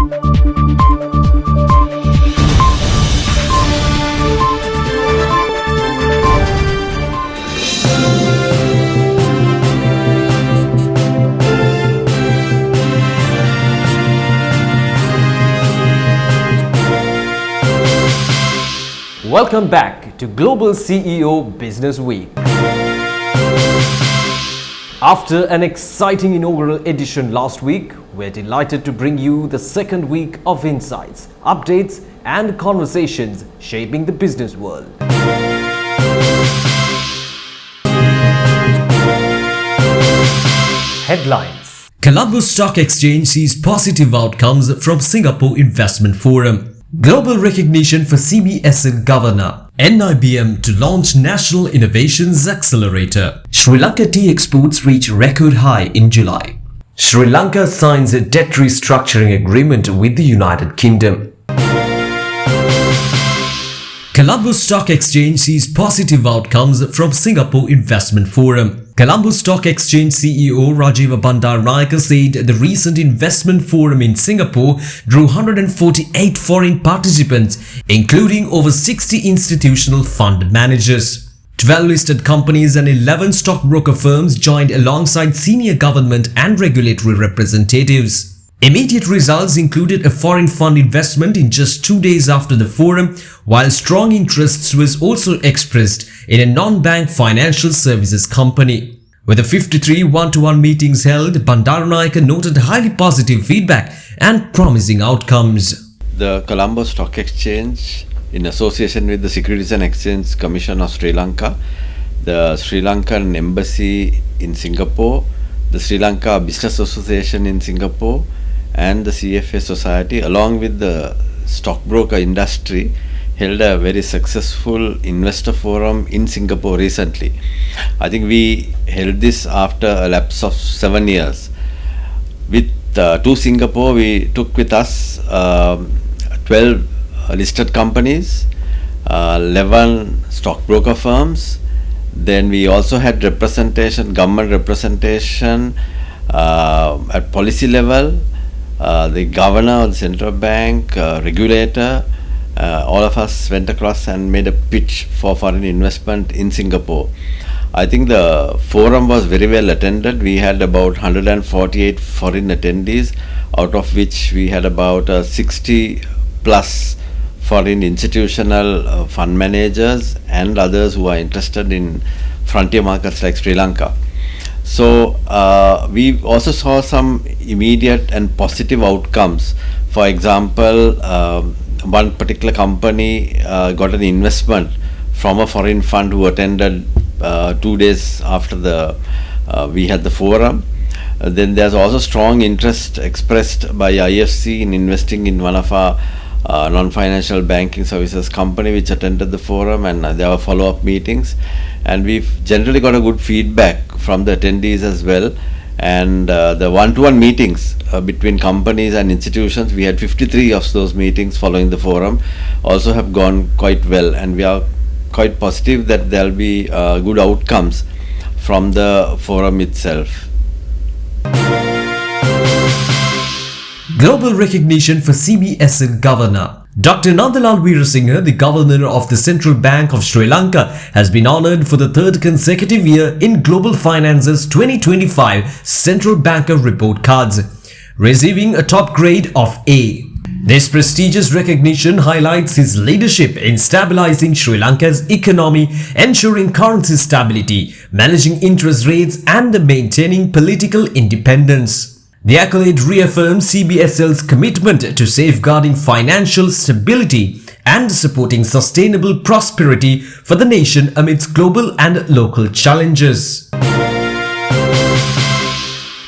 Welcome back to Global CEO Business Week. After an exciting inaugural edition last week, we're delighted to bring you the second week of insights, updates, and conversations shaping the business world. Headlines: Colombo Stock Exchange sees positive outcomes from Singapore Investment Forum. Global recognition for CBSL Governor. NIBM to launch National Innovations Accelerator. Sri Lanka tea exports reach record high in July. Sri Lanka signs a debt restructuring agreement with the United Kingdom. Colombo Stock Exchange sees positive outcomes from Singapore Investment Forum. Colombo Stock Exchange CEO Rajiv Bandaranaike said the recent investment forum in Singapore drew 148 foreign participants, including over 60 institutional fund managers. 12 listed companies and 11 stockbroker firms joined alongside senior government and regulatory representatives. Immediate results included a foreign fund investment in just 2 days after the forum, while strong interest was also expressed in a non-bank financial services company. With the 53 one-to-one meetings held, Bandaranaike noted highly positive feedback and promising outcomes. The Colombo Stock Exchange, in association with the Securities and Exchange Commission of Sri Lanka, the Sri Lankan Embassy in Singapore, the Sri Lanka Business Association in Singapore, and the CFA Society, along with the stockbroker industry, held a very successful investor forum in Singapore recently. I think we held this after a lapse of 7 years. To Singapore, we took with us 12 listed companies, 11 stockbroker firms. Then we also had government representation at policy level, the governor of the central bank, regulator. All of us went across and made a pitch for foreign investment in Singapore. I think the forum was very well attended. We had about 148 foreign attendees, out of which we had about 60 plus foreign institutional fund managers and others who are interested in frontier markets like Sri Lanka. So we also saw some immediate and positive outcomes. For example, one particular company got an investment from a foreign fund who attended 2 days after we had the forum. Then there's also strong interest expressed by IFC in investing in one of our non-financial banking services company which attended the forum, and there were follow-up meetings, and we've generally got a good feedback from the attendees as well. And the one-to-one meetings between companies and institutions, we had 53 of those meetings following the forum, also have gone quite well, and we are quite positive that there will be good outcomes from the forum itself. Global recognition for CBSL Governor. Dr. Nandalal Weerasinghe, the Governor of the Central Bank of Sri Lanka, has been honoured for the third consecutive year in Global Finance's 2025 Central Banker Report Cards, receiving a top grade of A. This prestigious recognition highlights his leadership in stabilizing Sri Lanka's economy, ensuring currency stability, managing interest rates, and maintaining political independence. The accolade reaffirms CBSL's commitment to safeguarding financial stability and supporting sustainable prosperity for the nation amidst global and local challenges.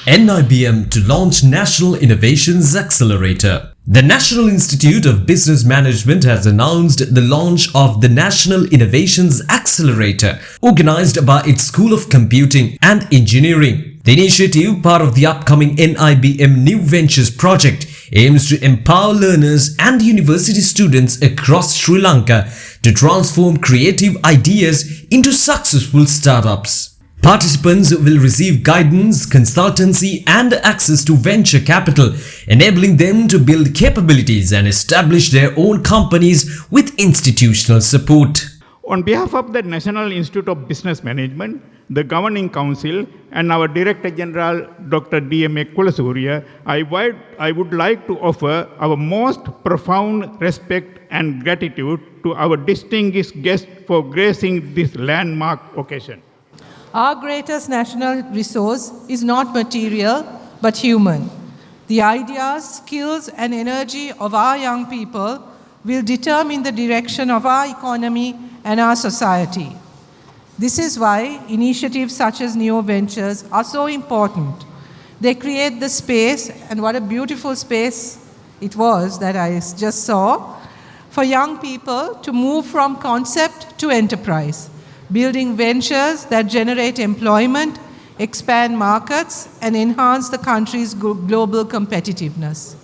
NIBM to launch National Innovations Accelerator. The National Institute of Business Management has announced the launch of the National Innovations Accelerator, organized by its School of Computing and Engineering. The initiative, part of the upcoming NIBM New Ventures project, aims to empower learners and university students across Sri Lanka to transform creative ideas into successful startups. Participants will receive guidance, consultancy and access to venture capital, enabling them to build capabilities and establish their own companies with institutional support. On behalf of the National Institute of Business Management, the Governing Council and our Director General Dr. D.M.A. Kulasurya, I would like to offer our most profound respect and gratitude to our distinguished guests for gracing this landmark occasion. Our greatest national resource is not material, but human. The ideas, skills, and energy of our young people will determine the direction of our economy and our society. This is why initiatives such as Neo Ventures are so important. They create the space, and what a beautiful space it was that I just saw, for young people to move from concept to enterprise, building ventures that generate employment, expand markets, and enhance the country's global competitiveness.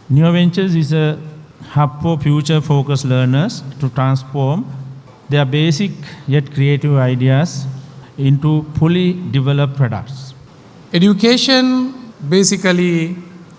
Neo Ventures is a hub for future-focused learners to transform their basic yet creative ideas into fully developed products. Education basically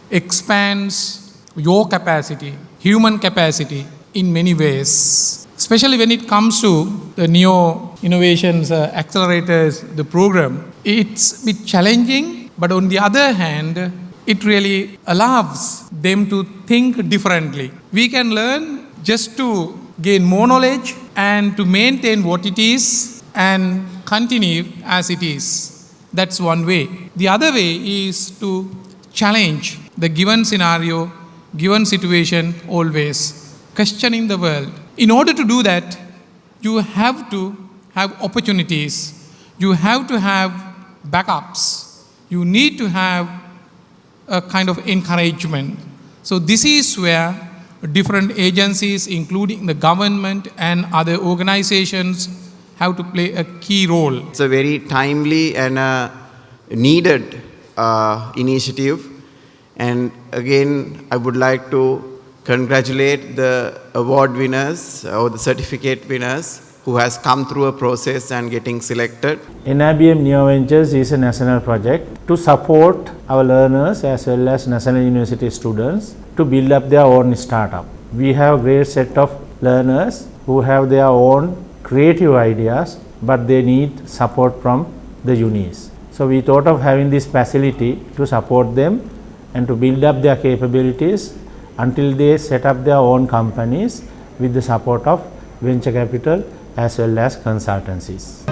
expands your capacity, human capacity, in many ways. Especially when it comes to the Neo Innovations Accelerators, the program, it's a bit challenging, but on the other hand, it really allows them to think differently. We can learn just to gain more knowledge and to maintain what it is and continue as it is. That's one way. The other way is to challenge the given scenario, given situation always, questioning the world. In order to do that, you have to have opportunities. You have to have backups. You need to have a kind of encouragement. So this is where different agencies, including the government and other organizations, have to play a key role. It's a very timely and needed initiative. And again, I would like to congratulate the award winners or the certificate winners who has come through a process and getting selected. NIBM Neo Ventures is a national project to support our learners as well as national university students to build up their own startup. We have a great set of learners who have their own creative ideas, but they need support from the unis. So we thought of having this facility to support them and to build up their capabilities until they set up their own companies with the support of venture capital as well as consultancies.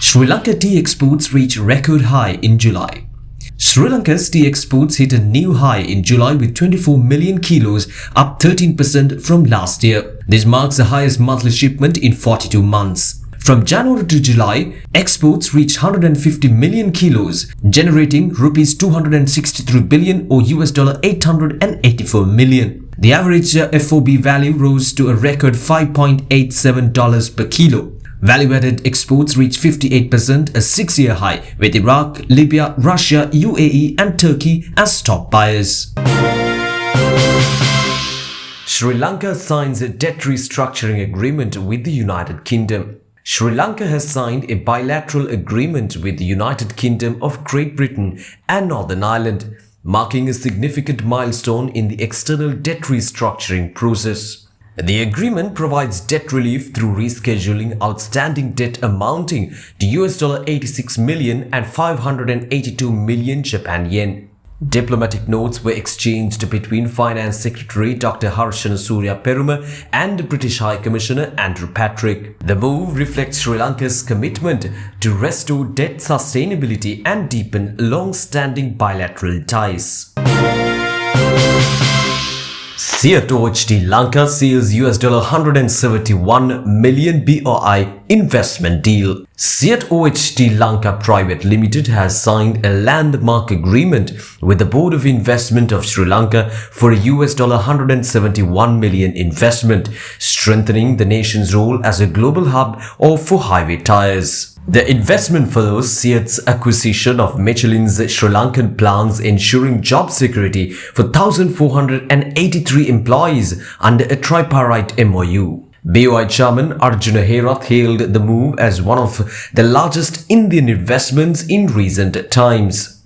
Sri Lanka tea exports reached record high in July. Sri Lanka's tea exports hit a new high in July with 24 million kilos, up 13% from last year. This marks the highest monthly shipment in 42 months. From January to July, exports reached 150 million kilos, generating rupees 263 billion or $884 million. The average FOB value rose to a record $5.87 per kilo. Value-added exports reached 58%, a 6-year high, with Iraq, Libya, Russia, UAE and Turkey as top buyers. Sri Lanka signs a debt restructuring agreement with the United Kingdom. Sri Lanka has signed a bilateral agreement with the United Kingdom of Great Britain and Northern Ireland, marking a significant milestone in the external debt restructuring process. The agreement provides debt relief through rescheduling outstanding debt amounting to $86 million and 582 million Japan yen. Diplomatic notes were exchanged between Finance Secretary Dr. Harshana Surya Peruma and British High Commissioner Andrew Patrick. The move reflects Sri Lanka's commitment to restore debt sustainability and deepen long-standing bilateral ties. Seat OHT Lanka seals $171 million BOI investment deal. Seat OHT Lanka Private Limited has signed a landmark agreement with the Board of Investment of Sri Lanka for a $171 million investment, strengthening the nation's role as a global hub for highway tires. The investment follows Seat's acquisition of Michelin's Sri Lankan plants, ensuring job security for 1,483 employees under a tripartite MOU. BOI chairman Arjuna Herath hailed the move as one of the largest Indian investments in recent times.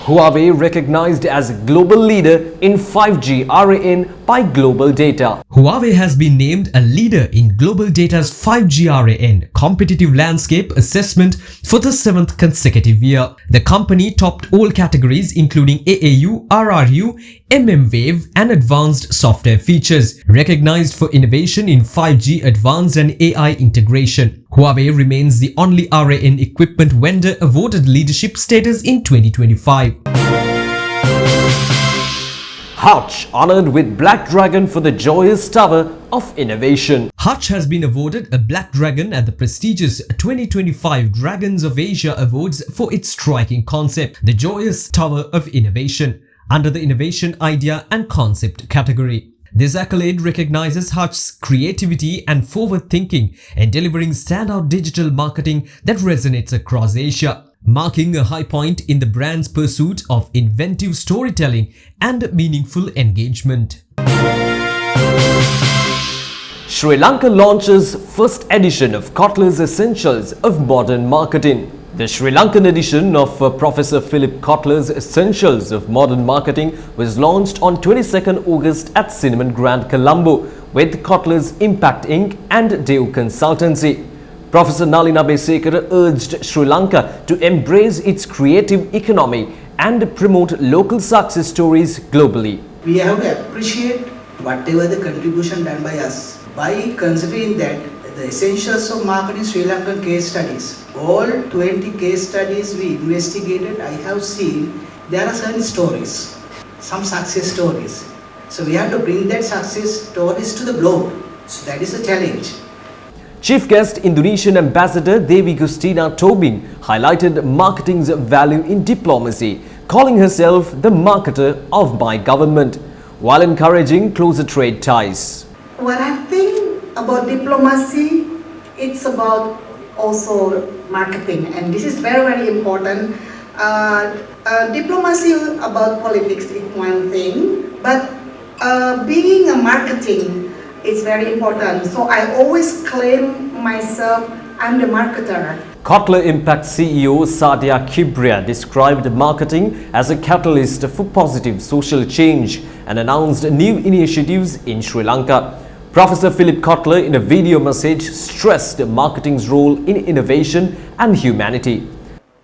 Huawei recognized as a global leader in 5G RAN by Global Data. Huawei has been named a leader in Global Data's 5G RAN competitive landscape assessment for the 7th consecutive year. The company topped all categories including AAU, RRU, mmWave and advanced software features, recognized for innovation in 5G advanced and AI integration. Huawei remains the only RAN equipment vendor awarded leadership status in 2025. Hutch honored with Black Dragon for the Joyous Tower of Innovation. Hutch has been awarded a Black Dragon at the prestigious 2025 Dragons of Asia Awards for its striking concept, the Joyous Tower of Innovation, under the Innovation Idea and Concept category. This accolade recognizes Hutch's creativity and forward thinking in delivering standout digital marketing that resonates across Asia, marking a high point in the brand's pursuit of inventive storytelling and meaningful engagement. Sri Lanka launches first edition of Kotler's Essentials of Modern Marketing. The Sri Lankan edition of Professor Philip Kotler's Essentials of Modern Marketing was launched on 22nd August at Cinnamon Grand, Colombo with Kotler's Impact Inc. and Deo Consultancy. Professor Nalina Besekara urged Sri Lanka to embrace its creative economy and promote local success stories globally. We have to appreciate whatever the contribution done by us by considering that the Essentials of Marketing Sri Lankan case studies, all 20 case studies we investigated, I have seen there are certain stories, some success stories. So we have to bring that success stories to the globe. So that is a challenge. Chief guest Indonesian Ambassador Dewi Gustina Tobing highlighted marketing's value in diplomacy, calling herself the marketer of my government, while encouraging closer trade ties. What I think about diplomacy, it's about also marketing, and this is very, very important. Diplomacy about politics is one thing, but being a marketing is very important. So I always claim myself, I'm the marketer. Kotler Impact CEO Sadia Kibria described marketing as a catalyst for positive social change and announced new initiatives in Sri Lanka. Professor Philip Kotler, in a video message, stressed marketing's role in innovation and humanity.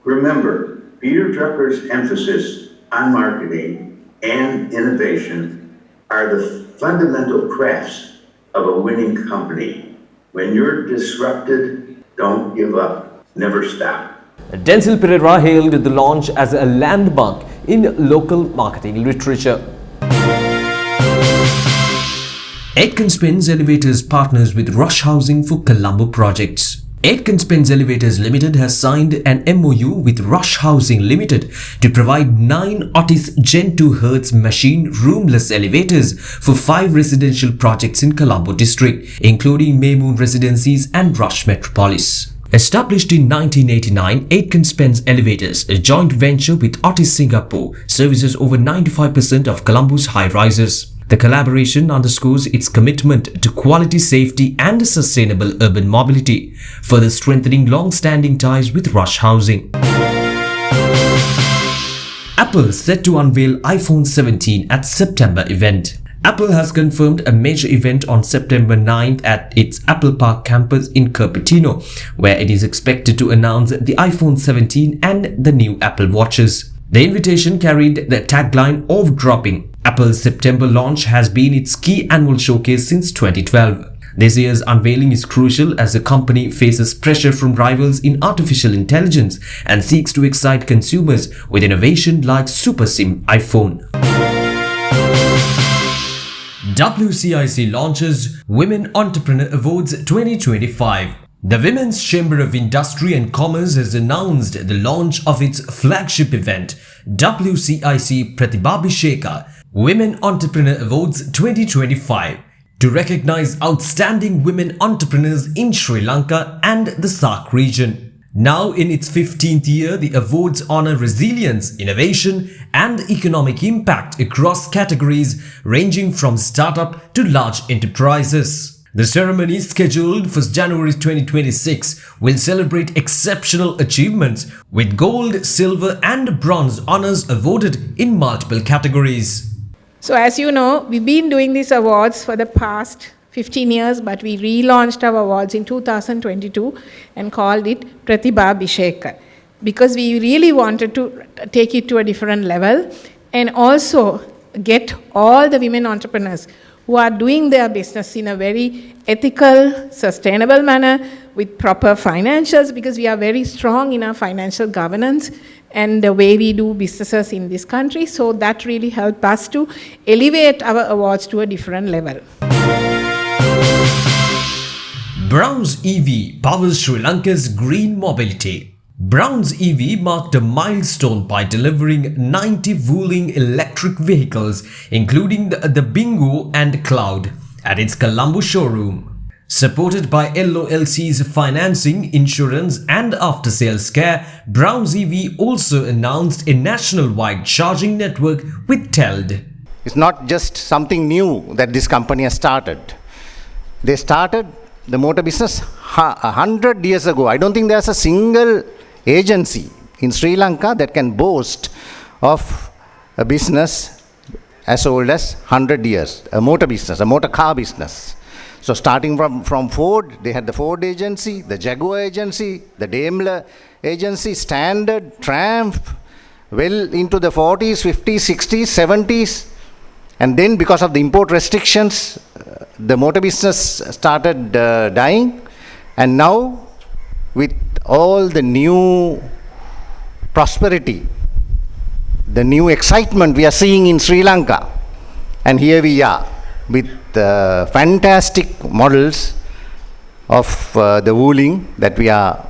Remember, Peter Drucker's emphasis on marketing and innovation are the fundamental crafts of a winning company. When you're disrupted, don't give up, never stop. Denzel Pereira hailed the launch as a landmark in local marketing literature. Aitken Spence Elevators partners with Rush Housing for Colombo projects. Aitken Spence Elevators Limited has signed an MOU with Rush Housing Limited to provide 9 Otis Gen 2 Hertz machine roomless elevators for 5 residential projects in Colombo district, including Maymoon Residencies and Rush Metropolis. Established in 1989, Aitken Spence Elevators, a joint venture with Otis Singapore, services over 95% of Colombo's high-rises. The collaboration underscores its commitment to quality, safety and sustainable urban mobility, further strengthening long-standing ties with Rush Housing. Apple set to unveil iPhone 17 at September event. Apple has confirmed a major event on September 9th at its Apple Park campus in Cupertino, where it is expected to announce the iPhone 17 and the new Apple Watches. The invitation carried the tagline of dropping. Apple's September launch has been its key annual showcase since 2012. This year's unveiling is crucial as the company faces pressure from rivals in artificial intelligence and seeks to excite consumers with innovation like Super SIM iPhone. WCIC launches Women Entrepreneur Awards 2025. The Women's Chamber of Industry and Commerce has announced the launch of its flagship event, WCIC Pratibhabhisheka Women Entrepreneur Awards 2025, to recognize outstanding women entrepreneurs in Sri Lanka and the SAARC region. Now in its 15th year, the awards honor resilience, innovation, and economic impact across categories ranging from startup to large enterprises. The ceremony, scheduled for January 2026, will celebrate exceptional achievements with gold, silver, and bronze honors awarded in multiple categories. So as you know, we've been doing these awards for the past 15 years, but we relaunched our awards in 2022 and called it Pratibha Abhishek, because we really wanted to take it to a different level and also get all the women entrepreneurs who are doing their business in a very ethical, sustainable manner with proper financials, because we are very strong in our financial governance and the way we do businesses in this country. So that really helped us to elevate our awards to a different level. Bronze EV powers Sri Lanka's green mobility. Bronze EV marked a milestone by delivering 90 Wuling electric vehicles, including the Bingo and Cloud, at its Colombo showroom. Supported by LOLC's financing, insurance, and after-sales care, Bronze EV also announced a nationwide charging network with TELD. It's not just something new that this company has started. They started the motor business 100 years ago. I don't think there's a single agency in Sri Lanka that can boast of a business as old as 100 years, a motor business, a motor car business. So starting from Ford, they had the Ford agency, the Jaguar agency, the Daimler agency, Standard, Triumph, well into the 40s, 50s, 60s, 70s. And then because of the import restrictions, the motor business started dying. And now, with all the new prosperity, the new excitement we are seeing in Sri Lanka, and here we are with fantastic models of the Wuling that we are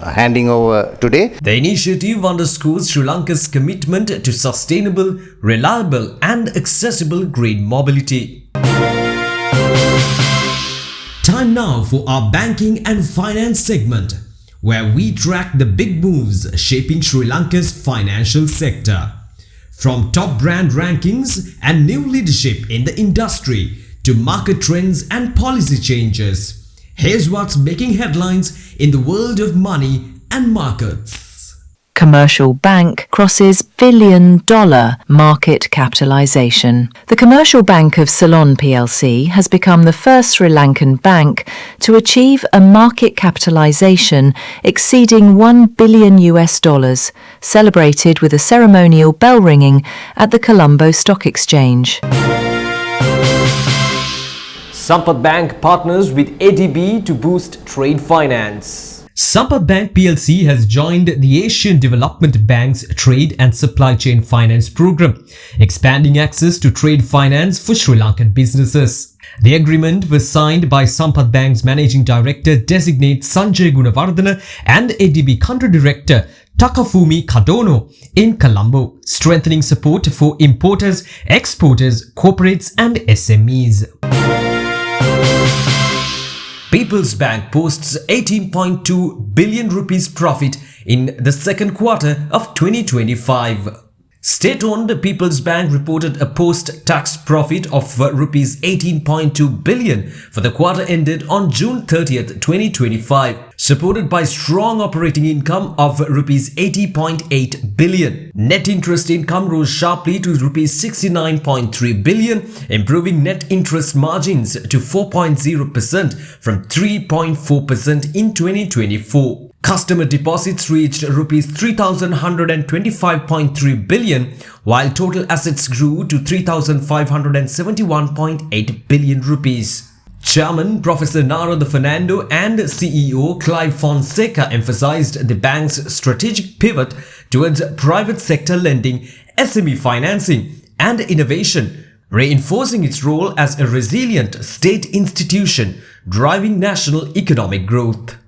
handing over today. The initiative underscores Sri Lanka's commitment to sustainable, reliable, and accessible green mobility. Time now for our banking and finance segment, where we track the big moves shaping Sri Lanka's financial sector. From top brand rankings and new leadership in the industry to market trends and policy changes, here's what's making headlines in the world of money and markets. Commercial Bank crosses $1 billion market capitalization. The Commercial Bank of Ceylon plc has become the first Sri Lankan bank to achieve a market capitalization exceeding $1 billion, celebrated with a ceremonial bell ringing at the Colombo Stock Exchange. Sampath Bank partners with ADB to boost trade finance. Sampath Bank plc has joined the Asian Development Bank's Trade and Supply Chain Finance Program, expanding access to trade finance for Sri Lankan businesses. The agreement was signed by Sampath Bank's Managing Director Designate Sanjay Gunawardana and ADB Country Director Takafumi Kadono in Colombo, strengthening support for importers, exporters, corporates and SMEs. People's Bank posts 18.2 billion rupees profit in the second quarter of 2025. State-owned People's Bank reported a post-tax profit of rupees 18.2 billion for the quarter ended on June 30th, 2025, supported by strong operating income of rupees 80.8 billion. Net interest income rose sharply to rupees 69.3 billion, improving net interest margins to 4.0% from 3.4% in 2024. Customer deposits reached rupees 3,125.3 billion, while total assets grew to 3,571.8 billion rupees. Chairman Professor Narada Fernando and CEO Clive Fonseca emphasized the bank's strategic pivot towards private sector lending, SME financing, and innovation, reinforcing its role as a resilient state institution driving national economic growth.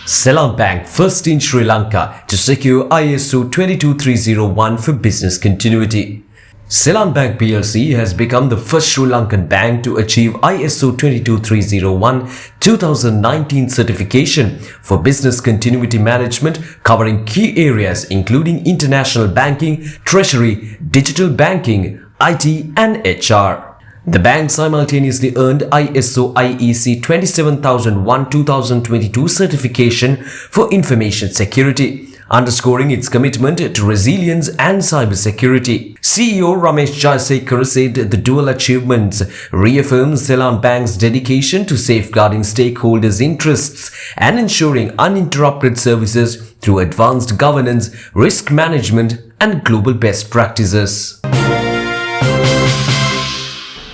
Ceylon Bank, first in Sri Lanka to secure ISO 22301 for business continuity. Ceylon Bank PLC has become the first Sri Lankan bank to achieve ISO 22301-2019 certification for business continuity management, covering key areas including international banking, treasury, digital banking, IT and HR. The bank simultaneously earned ISO IEC 27001-2022 certification for information security, underscoring its commitment to resilience and cybersecurity. CEO Ramesh Jayasekara said the dual achievements reaffirm Ceylon Bank's dedication to safeguarding stakeholders' interests and ensuring uninterrupted services through advanced governance, risk management, and global best practices.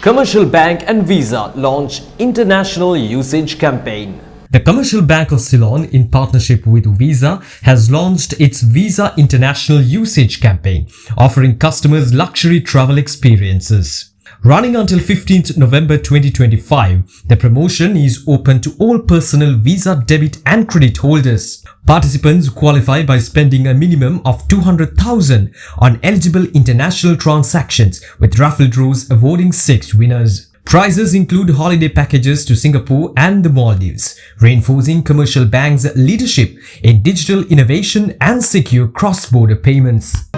Commercial Bank and Visa launch International Usage Campaign. The Commercial Bank of Ceylon, in partnership with Visa, has launched its Visa International Usage Campaign, offering customers luxury travel experiences. Running until 15th November 2025, the promotion is open to all personal Visa debit and credit holders. Participants qualify by spending a minimum of 200,000 on eligible international transactions, with raffle draws awarding 6 winners. Prizes include holiday packages to Singapore and the Maldives, reinforcing Commercial Bank's leadership in digital innovation and secure cross-border payments.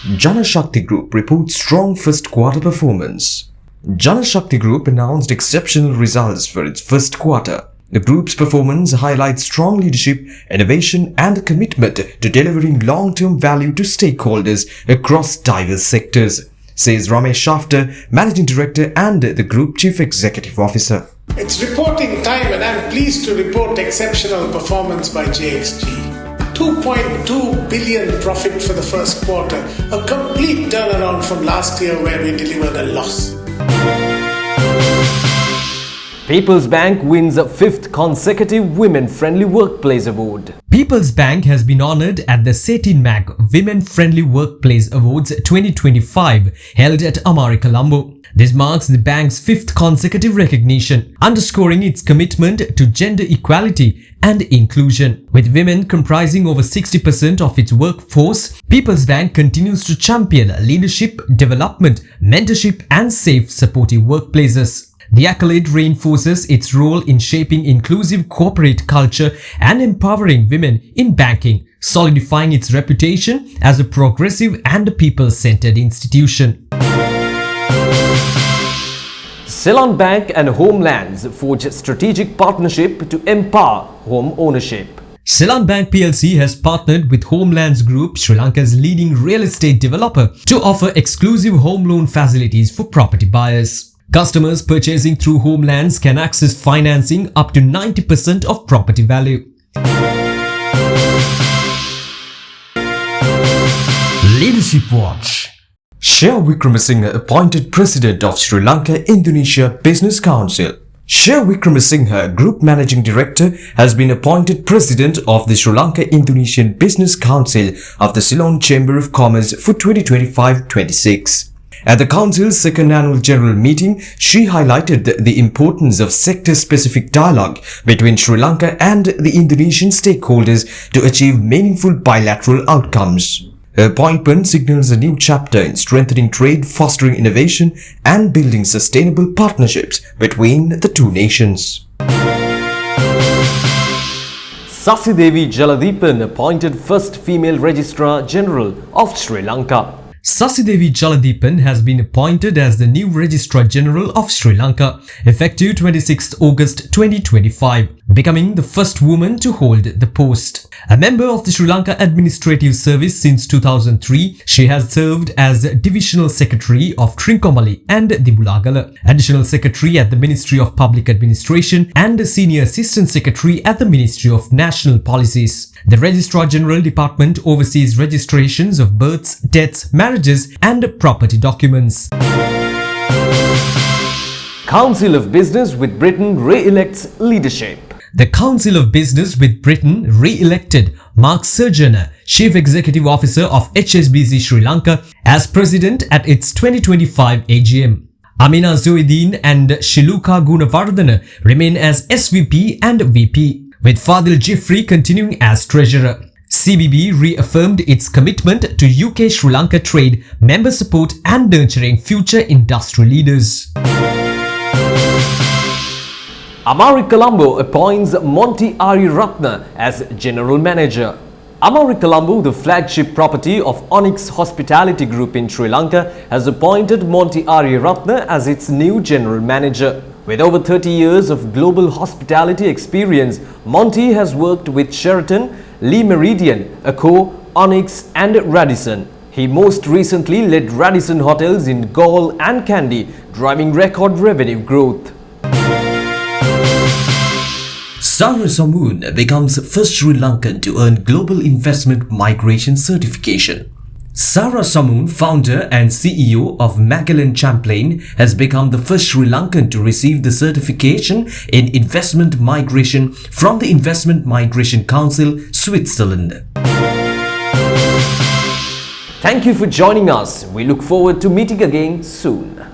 Janashakti Group reports strong first quarter performance. Janashakti Group announced exceptional results for its first quarter. The group's performance highlights strong leadership, innovation and commitment to delivering long-term value to stakeholders across diverse sectors, says Ramesh Shafter, Managing Director and the Group Chief Executive Officer. It's reporting time and I'm pleased to report exceptional performance by JXG. 2.2 billion profit for the first quarter, a complete turnaround from last year where we delivered a loss. People's Bank wins a 5th consecutive Women-Friendly Workplace Award. People's Bank has been honored at the Setin Mag Women Friendly Workplace Awards 2025 held at Amari, Colombo. This marks the bank's 5th consecutive recognition, underscoring its commitment to gender equality and inclusion. With women comprising over 60% of its workforce, People's Bank continues to champion leadership, development, mentorship and safe, supportive workplaces. The accolade reinforces its role in shaping inclusive corporate culture and empowering women in banking, solidifying its reputation as a progressive and people-centered institution. Ceylon Bank and Homelands forge strategic partnership to empower home ownership. Ceylon Bank PLC has partnered with Homelands Group, Sri Lanka's leading real estate developer, to offer exclusive home loan facilities for property buyers. Customers purchasing through Homelands can access financing up to 90% of property value. Leadership Watch. Sheila Wickramasinghe appointed President of Sri Lanka Indonesia Business Council. Sheila Wickramasinghe, Group Managing Director, has been appointed President of the Sri Lanka Indonesian Business Council of the Ceylon Chamber of Commerce for 2025-26. At the Council's second annual general meeting, she highlighted the importance of sector-specific dialogue between Sri Lanka and the Indonesian stakeholders to achieve meaningful bilateral outcomes. Her appointment signals a new chapter in strengthening trade, fostering innovation, and building sustainable partnerships between the two nations. Sasidevi Jaladeepan appointed first female Registrar General of Sri Lanka. Sasidevi Jaladeepan has been appointed as the new Registrar General of Sri Lanka, effective 26 August 2025, becoming the first woman to hold the post. A member of the Sri Lanka Administrative Service since 2003, she has served as Divisional Secretary of Trincomalee and Dibulagala, Additional Secretary at the Ministry of Public Administration and Senior Assistant Secretary at the Ministry of National Policies. The Registrar General Department oversees registrations of births, deaths, marriages and property documents. Council of Business with Britain re-elects leadership. The Council of Business with Britain re-elected Mark Surgener, Chief Executive Officer of HSBC Sri Lanka, as President at its 2025 AGM. Amina Zoedin and Shiluka Gunawardena remain as SVP and VP, with Fadil Jeffrey continuing as Treasurer. CBB reaffirmed its commitment to UK-Sri Lanka trade, member support and nurturing future industry leaders. Amari Colombo appoints Monty Ariyaratne as General Manager. Amari Colombo, the flagship property of Onyx Hospitality Group in Sri Lanka, has appointed Monty Ariyaratne as its new General Manager. With over 30 years of global hospitality experience, Monty has worked with Sheraton, Le Méridien, Accor, Onyx and Radisson. He most recently led Radisson Hotels in Galle and Kandy, driving record revenue growth. Sara Samoon becomes first Sri Lankan to earn Global Investment Migration certification. Sara Samoon, founder and CEO of Magellan Champlain, has become the first Sri Lankan to receive the certification in investment migration from the Investment Migration Council, Switzerland. Thank you for joining us. We look forward to meeting again soon.